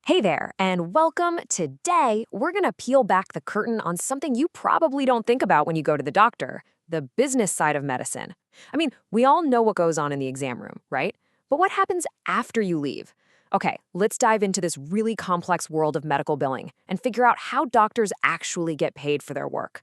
Hey there, and welcome. Today, we're going to peel back the curtain on something you probably don't think about when you go to the doctor, the business side of medicine. We all know what goes on in the exam room, right? But what happens after you leave? Okay, let's dive into this really complex world of medical billing and figure out how doctors actually get paid for their work.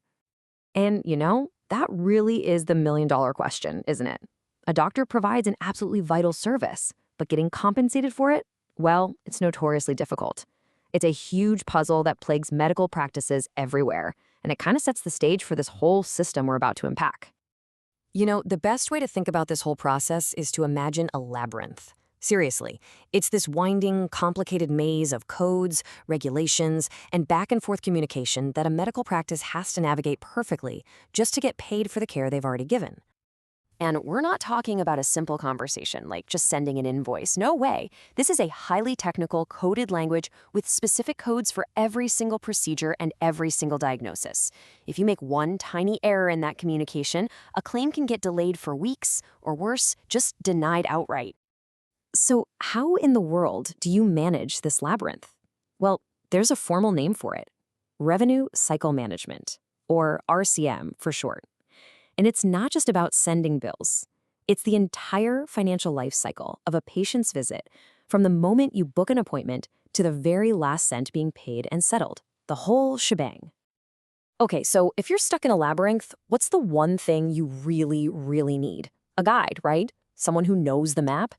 That really is the million-dollar question, isn't it? A doctor provides an absolutely vital service, but getting compensated for it? Well, it's notoriously difficult. It's a huge puzzle that plagues medical practices everywhere, and it kind of sets the stage for this whole system we're about to unpack. The best way to think about this whole process is to imagine a labyrinth. Seriously, it's this winding, complicated maze of codes, regulations, and back-and-forth communication that a medical practice has to navigate perfectly just to get paid for the care they've already given. And we're not talking about a simple conversation, like just sending an invoice. No way. This is a highly technical, coded language with specific codes for every single procedure and every single diagnosis. If you make one tiny error in that communication, a claim can get delayed for weeks, or worse, just denied outright. So how in the world do you manage this labyrinth? Well, there's a formal name for it: Revenue Cycle Management, or RCM for short. And it's not just about sending bills. It's the entire financial life cycle of a patient's visit, from the moment you book an appointment to the very last cent being paid and settled, the whole shebang. Okay, so if you're stuck in a labyrinth, what's the one thing you really, really need? A guide, right? Someone who knows the map?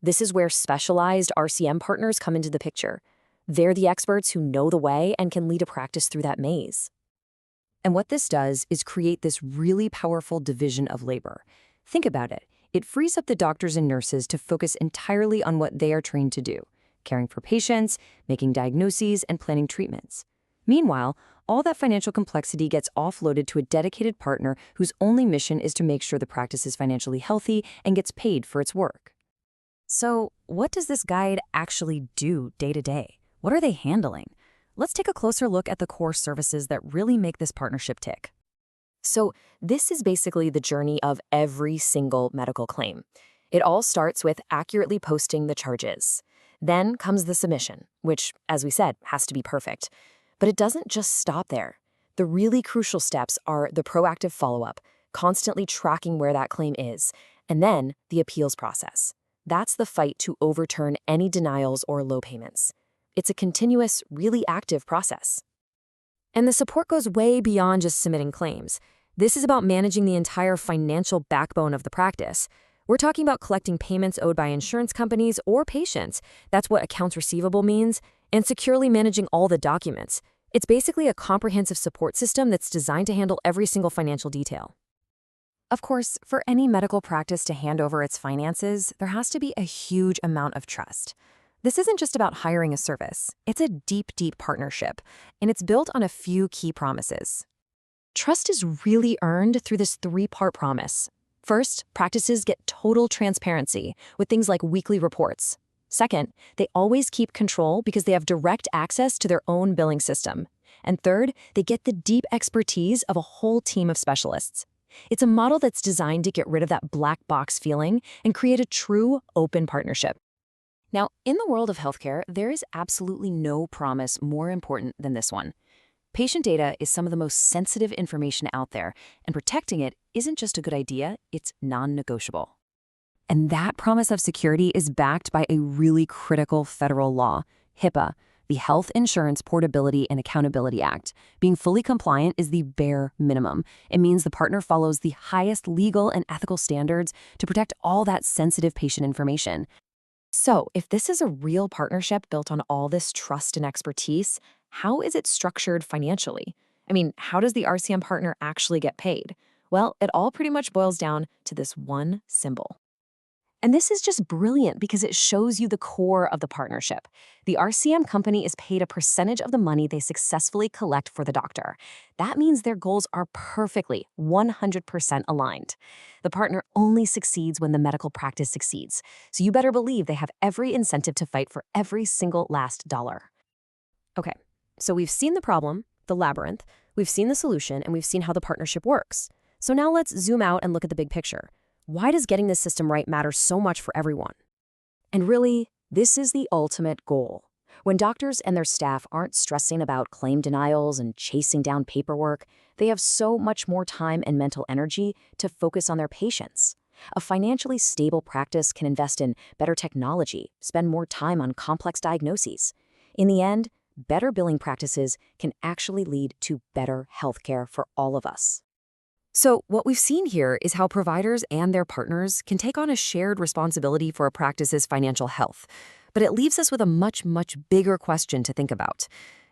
This is where specialized RCM partners come into the picture. They're the experts who know the way and can lead a practice through that maze. And what this does is create this really powerful division of labor. Think about it. It frees up the doctors and nurses to focus entirely on what they are trained to do: caring for patients, making diagnoses, and planning treatments. Meanwhile, all that financial complexity gets offloaded to a dedicated partner whose only mission is to make sure the practice is financially healthy and gets paid for its work. So, what does this guide actually do day to day? What are they handling? Let's take a closer look at the core services that really make this partnership tick. So, this is basically the journey of every single medical claim. It all starts with accurately posting the charges. Then comes the submission, which, as we said, has to be perfect. But it doesn't just stop there. The really crucial steps are the proactive follow-up, constantly tracking where that claim is, and then the appeals process. That's the fight to overturn any denials or low payments. It's a continuous, really active process. And the support goes way beyond just submitting claims. This is about managing the entire financial backbone of the practice. We're talking about collecting payments owed by insurance companies or patients. That's what accounts receivable means. And securely managing all the documents. It's basically a comprehensive support system that's designed to handle every single financial detail. Of course, for any medical practice to hand over its finances, there has to be a huge amount of trust. This isn't just about hiring a service. It's a deep, deep partnership, and it's built on a few key promises. Trust is really earned through this three-part promise. First, practices get total transparency with things like weekly reports. Second, they always keep control because they have direct access to their own billing system. And third, they get the deep expertise of a whole team of specialists. It's a model that's designed to get rid of that black box feeling and create a true, open partnership. Now, in the world of healthcare, there is absolutely no promise more important than this one. Patient data is some of the most sensitive information out there, and protecting it isn't just a good idea, it's non-negotiable. And that promise of security is backed by a really critical federal law, HIPAA, the Health Insurance Portability and Accountability Act. Being fully compliant is the bare minimum. It means the partner follows the highest legal and ethical standards to protect all that sensitive patient information. So, if this is a real partnership built on all this trust and expertise, how is it structured financially? How does the RCM partner actually get paid? Well, it all pretty much boils down to this one symbol. And this is just brilliant because it shows you the core of the partnership. The RCM company is paid a percentage of the money they successfully collect for the doctor. That means their goals are perfectly 100% aligned. The partner only succeeds when the medical practice succeeds. So you better believe they have every incentive to fight for every single last dollar. Okay, so we've seen the problem, the labyrinth, we've seen the solution, and we've seen how the partnership works. So now let's zoom out and look at the big picture. Why does getting this system right matter so much for everyone? And really, this is the ultimate goal. When doctors and their staff aren't stressing about claim denials and chasing down paperwork, they have so much more time and mental energy to focus on their patients. A financially stable practice can invest in better technology, spend more time on complex diagnoses. In the end, better billing practices can actually lead to better healthcare for all of us. So, what we've seen here is how providers and their partners can take on a shared responsibility for a practice's financial health. But it leaves us with a much, much bigger question to think about.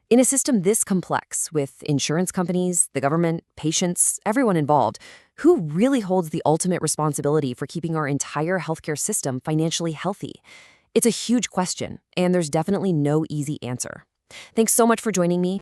In a system this complex, with insurance companies, the government, patients, everyone involved, who really holds the ultimate responsibility for keeping our entire healthcare system financially healthy? It's a huge question, and there's definitely no easy answer. Thanks so much for joining me.